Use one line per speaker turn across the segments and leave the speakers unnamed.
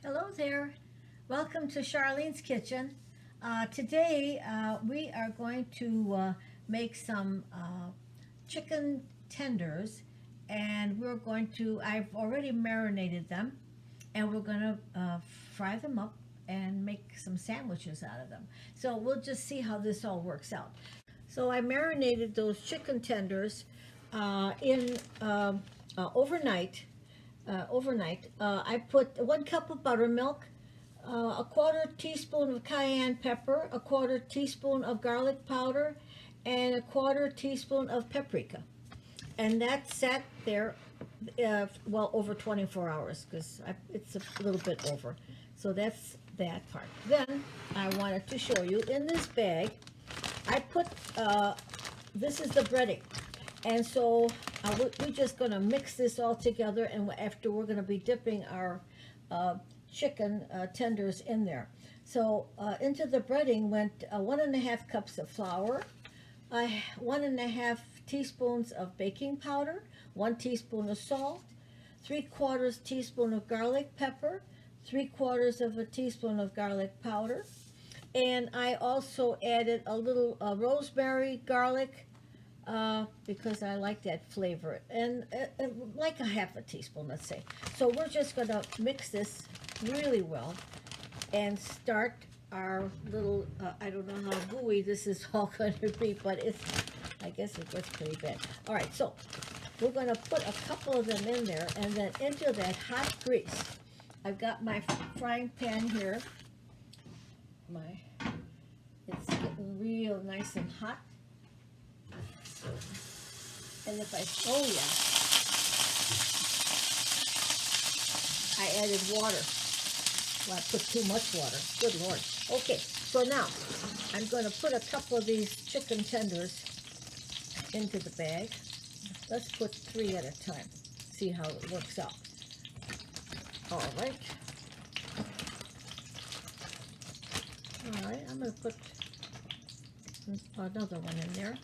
Hello there. Welcome to Charlene's Kitchen. Today we are going to make some chicken tenders, and I've already marinated them, and we're going to fry them up and make some sandwiches out of them. So we'll just see how this all works out. So I marinated those chicken tenders in overnight. I put 1 cup of buttermilk, a quarter teaspoon of cayenne pepper, a quarter teaspoon of garlic powder, and a quarter teaspoon of paprika. And that sat there, over 24 hours because it's a little bit over. So that's that part. Then I wanted to show you in this bag, I put, this is the breading. And so we're just going to mix this all together, and after we're going to be dipping our chicken tenders in there. So into the breading went 1.5 cups of flour, 1.5 teaspoons of baking powder, 1 teaspoon of salt, 3/4 teaspoon of garlic pepper, 3/4 of a teaspoon of garlic powder, and I also added a little rosemary, garlic, because I like that flavor, and like a 1/2 teaspoon, let's say. So we're just going to mix this really well and start our little, I don't know how gooey this is all going to be, but I guess it gets pretty bad. All right, so we're going to put a couple of them in there, and then into that hot grease. I've got my frying pan here. It's getting real nice and hot. And oh yeah, I added water. Well, I put too much water. Good Lord. Okay, so now I'm going to put a couple of these chicken tenders into the bag. Let's put 3 at a time. See how it works out. All right. All right, I'm going to put another one in there.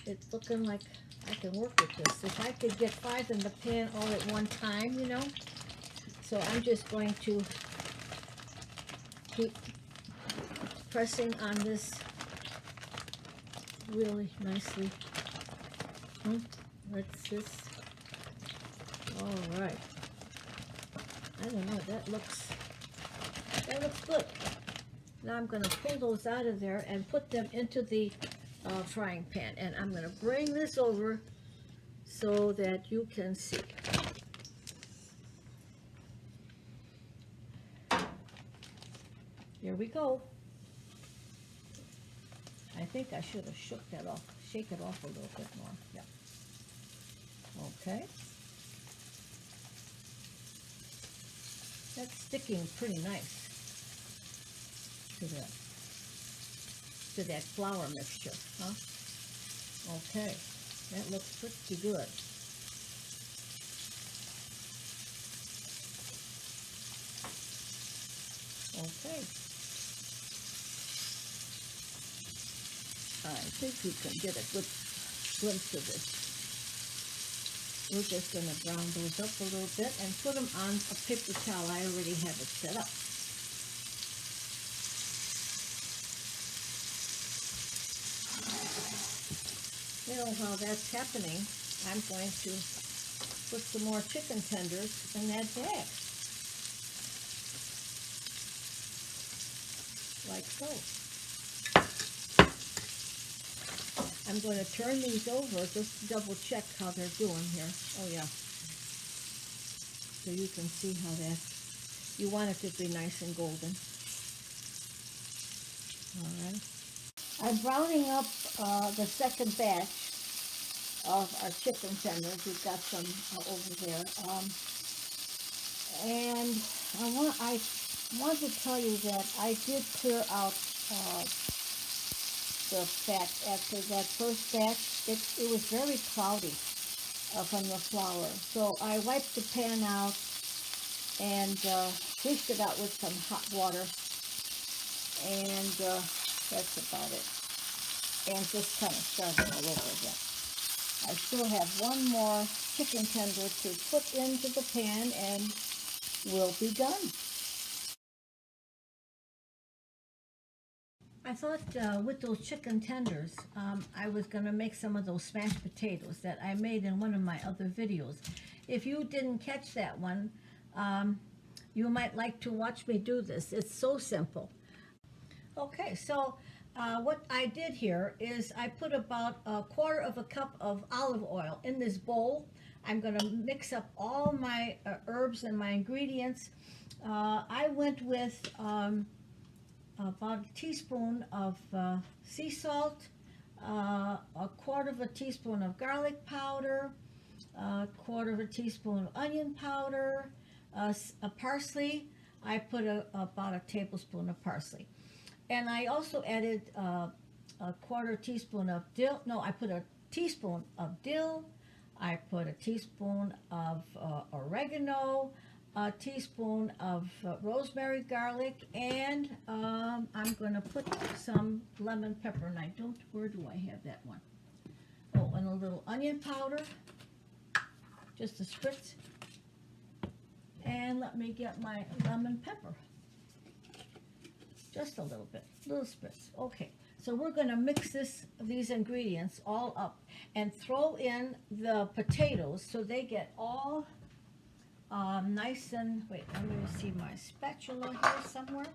It's looking like I can work with this. If I could get 5 in the pan all at one time, you know. So I'm just going to keep pressing on this really nicely. Let's just, all right. I don't know, that looks good. Now I'm going to pull those out of there and put them into the frying pan, and I'm going to bring this over so that you can see. Here we go. I think I should have shake it off a little bit more. Yeah. Okay. That's sticking pretty nice to that flour mixture, huh? Okay, that looks pretty good. Okay. I think we can get a good glimpse of this. We're just going to brown those up a little bit and put them on a paper towel. I already have it set up. You know, while that's happening, I'm going to put some more chicken tenders in that bag. Like so. I'm going to turn these over just to double check how they're doing here. Oh yeah. So you can see how you want it to be nice and golden. All right. I'm browning up the second batch of our chicken tenders. We've got some over there. And I want to tell you that I did clear out the fat after that first batch. It was very cloudy from the flour. So I wiped the pan out and squeezed it out with some hot water. And that's about it. And just kind of starting all over again. I still have one more chicken tender to put into the pan, and will be done. I thought with those chicken tenders, I was going to make some of those smashed potatoes that I made in one of my other videos. If you didn't catch that one, you might like to watch me do this. It's so simple. Okay, so what I did here is I put about 1/4 of a cup of olive oil in this bowl. I'm going to mix up all my herbs and my ingredients. I went with about a teaspoon of sea salt, 1/4 of a teaspoon of garlic powder, 1/4 of a teaspoon of onion powder, a parsley. I put about a tablespoon of parsley. And I also added a 1/4 teaspoon of dill. No, I put a teaspoon of dill. I put a teaspoon of oregano, a teaspoon of rosemary, garlic, and I'm going to put some lemon pepper. And I don't, where do I have that one? Oh, and a little onion powder, just a spritz. And let me get my lemon pepper. Just a little bit, little spritz. Okay, so we're going to mix these ingredients all up and throw in the potatoes so they get all nice and, wait, let me see my spatula here somewhere.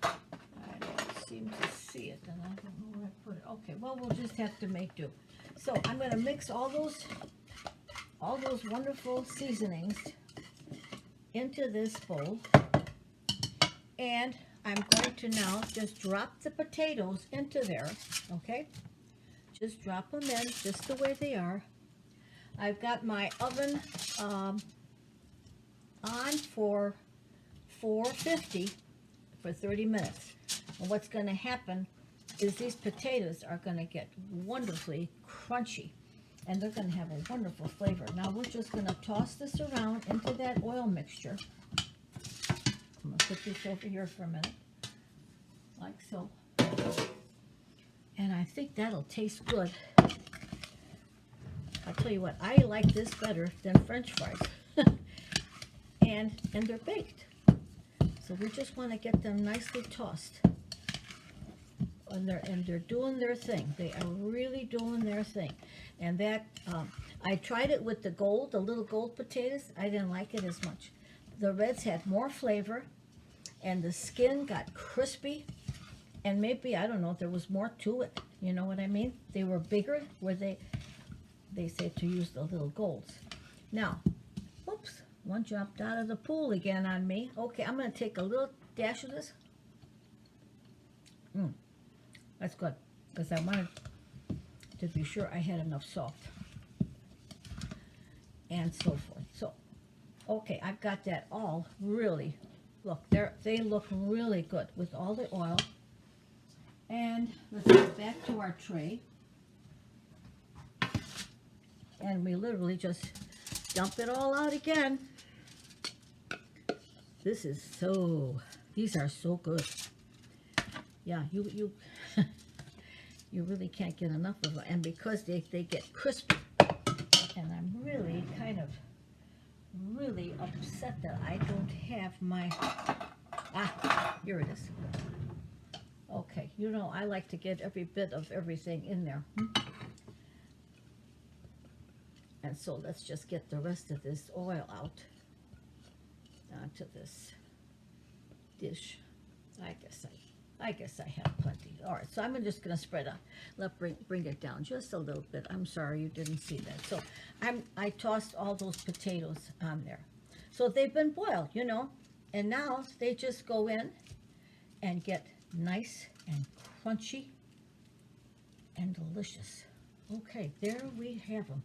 I don't seem to see it, and I don't know where I put it. Okay, well, we'll just have to make do. So I'm going to mix all those wonderful seasonings into this bowl, and I'm going to now just drop the potatoes into there, okay? Just drop them in just the way they are. I've got my oven on for 450 for 30 minutes. And what's going to happen is these potatoes are going to get wonderfully crunchy, and they're going to have a wonderful flavor. Now we're just going to toss this around into that oil mixture. I'm going to put this over here for a minute, like so. And I think that'll taste good. I'll tell you what, I like this better than French fries. and they're baked. So we just want to get them nicely tossed. And they're doing their thing. They are really doing their thing. And that, I tried it with the little gold potatoes. I didn't like it as much. The reds had more flavor, and the skin got crispy, and maybe, I don't know, there was more to it. You know what I mean? They were bigger, where they say to use the little golds. Now, whoops, one jumped out of the pool again on me. Okay, I'm going to take a little dash of this. That's good, because I wanted to be sure I had enough salt, and so forth. So, okay, I've got that all really, look, they look really good with all the oil. And let's get back to our tray. And we literally just dump it all out again. These are so good. Yeah, you you really can't get enough of them. And because they get crispy, and I'm really really upset that I don't have my, here it is. Okay, you know, I like to get every bit of everything in there. And so let's just get the rest of this oil out onto this dish. I guess I have plenty. All right, so I'm just going to spread out. Bring it down just a little bit. I'm sorry you didn't see that. So I tossed all those potatoes on there. So they've been boiled, you know, and now they just go in and get nice and crunchy and delicious. Okay, there we have them.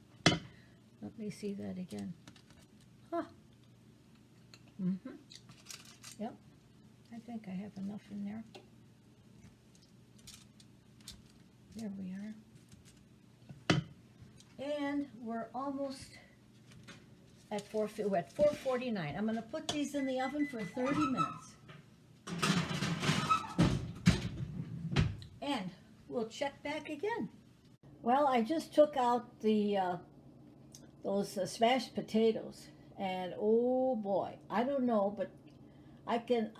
Let me see that again. Huh. Yep. I think I have enough in there. There we are. And we're almost at we're at 4:49. I'm going to put these in the oven for 30 minutes. And we'll check back again. Well, I just took out those smashed potatoes, And oh boy, I don't know, but I can,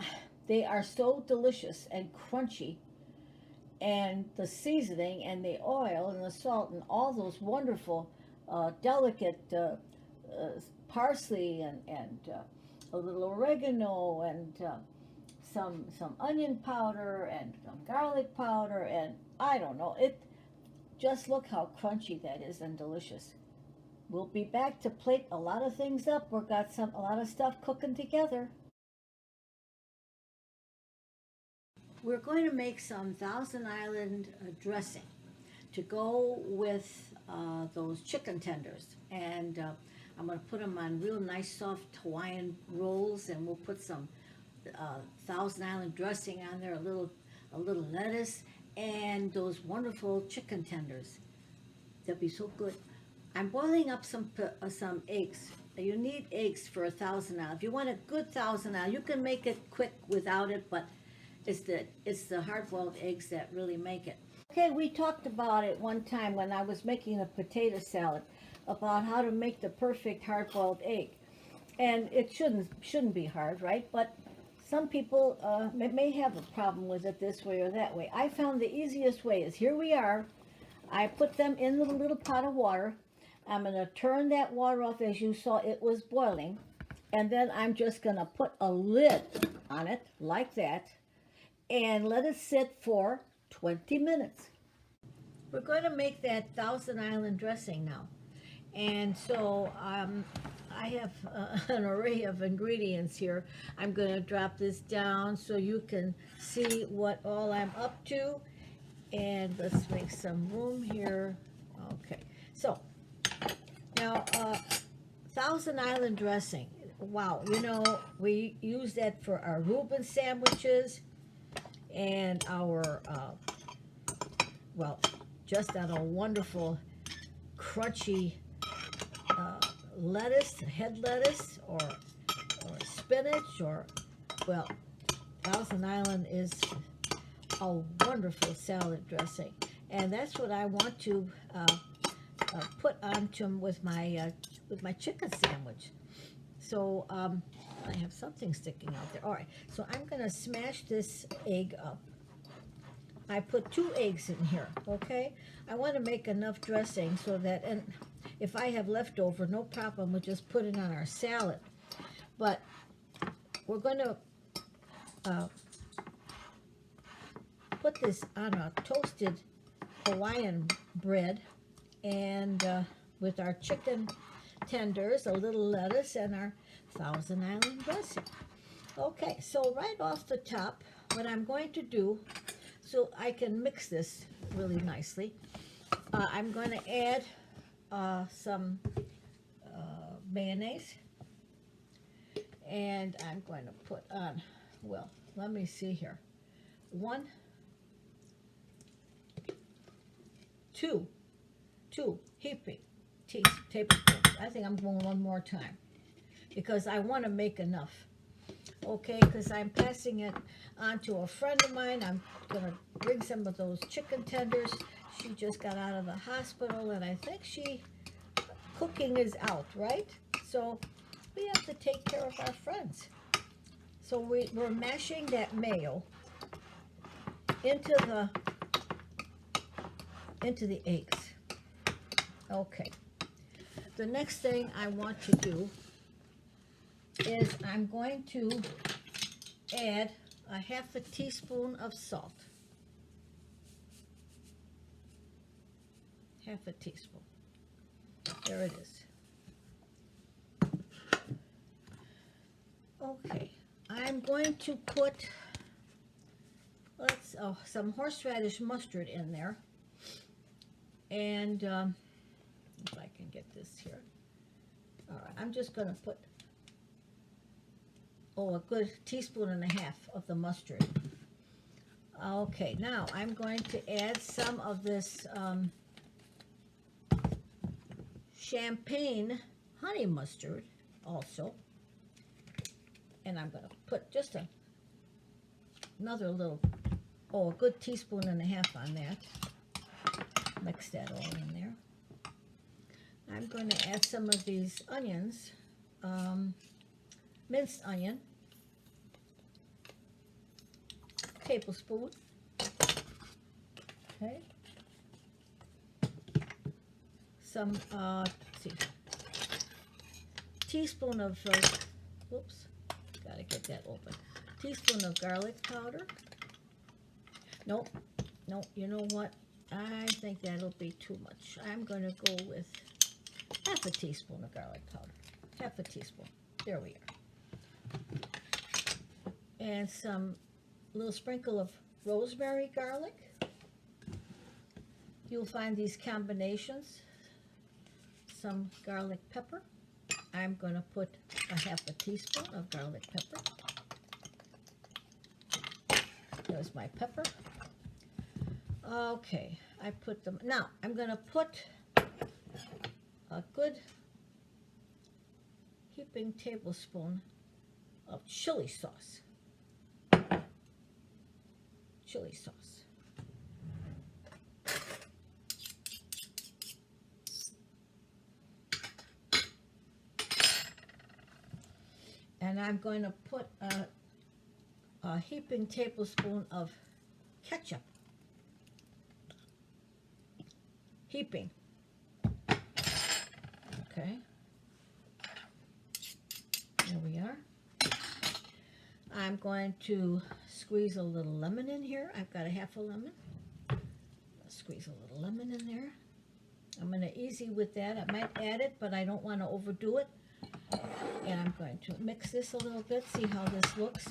they are so delicious and crunchy. And the seasoning and the oil and the salt and all those wonderful, delicate parsley and a little oregano and some onion powder and some garlic powder and I don't know. It just look how crunchy that is and delicious. We'll be back to plate a lot of things up. We've got a lot of stuff cooking together. We're going to make some Thousand Island dressing to go with those chicken tenders. And I'm going to put them on real nice soft Hawaiian rolls, and we'll put some Thousand Island dressing on there, a little lettuce, and those wonderful chicken tenders. They'll be so good. I'm boiling up some eggs. You need eggs for a Thousand Island. If you want a good Thousand Island, you can make it quick without it, but it's the hard-boiled eggs that really make it. Okay, we talked about it one time when I was making a potato salad about how to make the perfect hard-boiled egg, and it shouldn't be hard, right? But some people may have a problem with it this way or that way. I found the easiest way is here we are. I put them in the little pot of water. I'm going to turn that water off as you saw it was boiling, and then I'm just going to put a lid on it like that and let it sit for 20 minutes. We're going to make that Thousand Island dressing now. And so I have an array of ingredients here. I'm going to drop this down so you can see what all I'm up to. And let's make some room here. Okay, so now Thousand Island dressing. Wow, you know, we use that for our Reuben sandwiches and our, well, just on a wonderful crunchy lettuce, head lettuce, or spinach, or, well, Thousand Island is a wonderful salad dressing. And that's what I want to put onto them with my chicken sandwich. So I have something sticking out there. All right, so I'm going to smash this egg up. I put 2 eggs in here, okay? I want to make enough dressing so that, and if I have leftover, no problem, we'll just put it on our salad. But we're going to put this on a toasted Hawaiian bread and with our chicken tenders, a little lettuce, and our Thousand Island dressing. Okay, so right off the top, what I'm going to do, so I can mix this really nicely, I'm going to add some mayonnaise, and I'm going to put on, well, let me see here, 2 heaping tablespoons. I think I'm going one more time because I want to make enough. Okay, because I'm passing it on to a friend of mine. I'm going to bring some of those chicken tenders. She just got out of the hospital, and I think cooking is out, right? So we have to take care of our friends. So we're mashing that mayo into the eggs. Okay. The next thing I want to do is I'm going to add a half a teaspoon of salt. Half a teaspoon. There it is. Okay. I'm going to put some horseradish mustard in there. And if I can get this here. All right, I'm just going to put, a good teaspoon and a half of the mustard. Okay, now I'm going to add some of this champagne honey mustard also. And I'm going to put just another little, a good teaspoon and a half on that. Mix that all in there. I'm going to add some of these onions, minced onion, tablespoon, okay, some, let's see, teaspoon of, oops, gotta get that open, teaspoon of garlic powder. Nope, no, you know what, I think that'll be too much. I'm gonna go with half a teaspoon of garlic powder, half a teaspoon, there we are. And some little sprinkle of rosemary garlic. You'll find these combinations. Some garlic pepper. I'm going to put a half a teaspoon of garlic pepper. There's my pepper. Okay, I put them. Now, I'm going to put a good heaping tablespoon of chili sauce. Chili sauce. And I'm going to put a heaping tablespoon of ketchup. Heaping. Okay. There we are. I'm going to squeeze a little lemon in here. I've got a half a lemon. I'll squeeze a little lemon in there. I'm going to easy with that. I might add it, but I don't want to overdo it. And I'm going to mix this a little bit, see how this looks.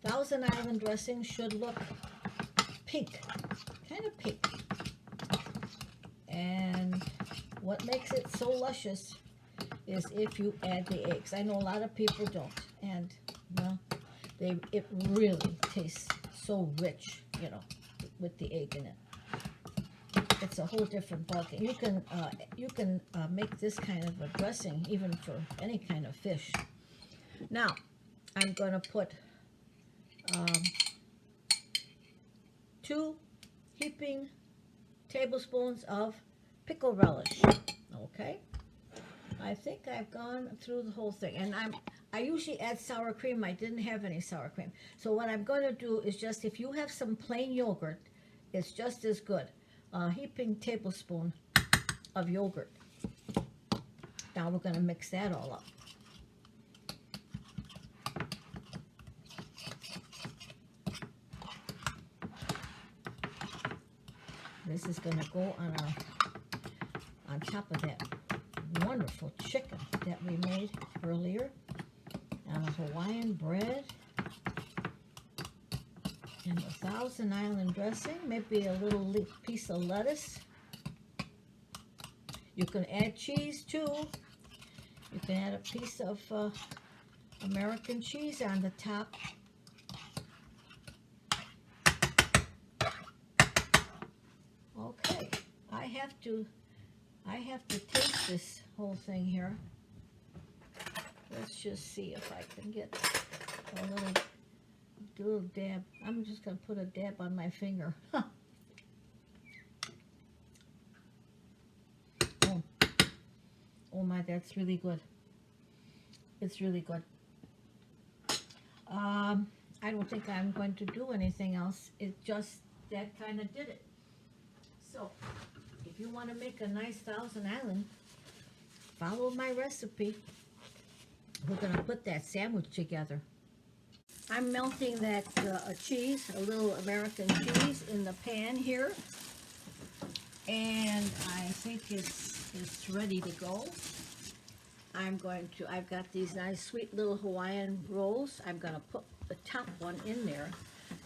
Thousand Island dressing should look pink, kind of pink. And what makes it so luscious is if you add the eggs. I know a lot of people don't, and well, it really tastes so rich, you know, with the egg in it. It's a whole different ballgame. You can make this kind of a dressing even for any kind of fish. Now, I'm going to put 2 heaping tablespoons of pickle relish. Okay, I think I've gone through the whole thing, and I usually add sour cream. I didn't have any sour cream, so what I'm going to do is just, if you have some plain yogurt, it's just as good. A heaping tablespoon of yogurt. Now we're going to mix that all up. This is going to go on top of that wonderful chicken that we made earlier, and a Hawaiian bread, and a Thousand Island dressing, maybe a little piece of lettuce. You can add cheese too. You can add a piece of American cheese on the top. Okay, I have to taste this whole thing here. Let's just see if I can get a little dab. I'm just going to put a dab on my finger. Oh my, that's really good. It's really good. I don't think I'm going to do anything else. It just, that kind of did it. So, if you want to make a nice Thousand Island, follow my recipe. We're going to put that sandwich together. I'm melting that cheese, a little American cheese, in the pan here. And I think it's ready to go. I've got these nice sweet little Hawaiian rolls. I'm going to put the top one in there.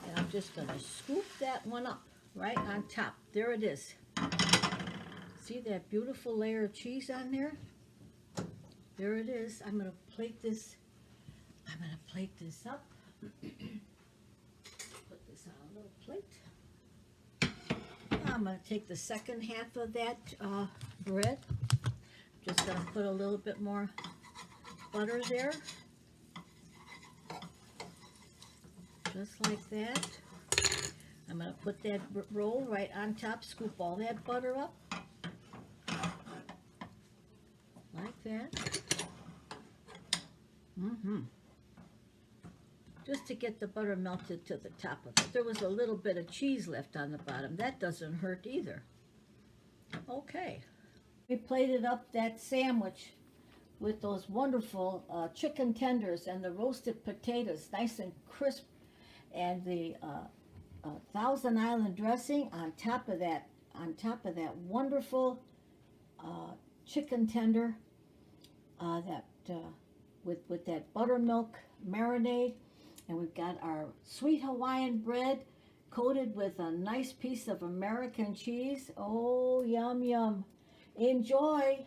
And I'm just going to scoop that one up right on top. There it is. See that beautiful layer of cheese on there? There it is. I'm going to plate this. I'm going to plate this up. Put this on a little plate. I'm going to take the second half of that bread. Just going to put a little bit more butter there. Just like that. I'm going to put that roll right on top, scoop all that butter up. Like that. Mm-hmm. Just to get the butter melted to the top of it. There was a little bit of cheese left on the bottom. That doesn't hurt either. Okay. We plated up that sandwich with those wonderful chicken tenders and the roasted potatoes, nice and crisp, and the Thousand Island dressing on top of that wonderful chicken tender with that buttermilk marinade. And we've got our sweet Hawaiian bread coated with a nice piece of American cheese. Oh, yum, yum. Enjoy.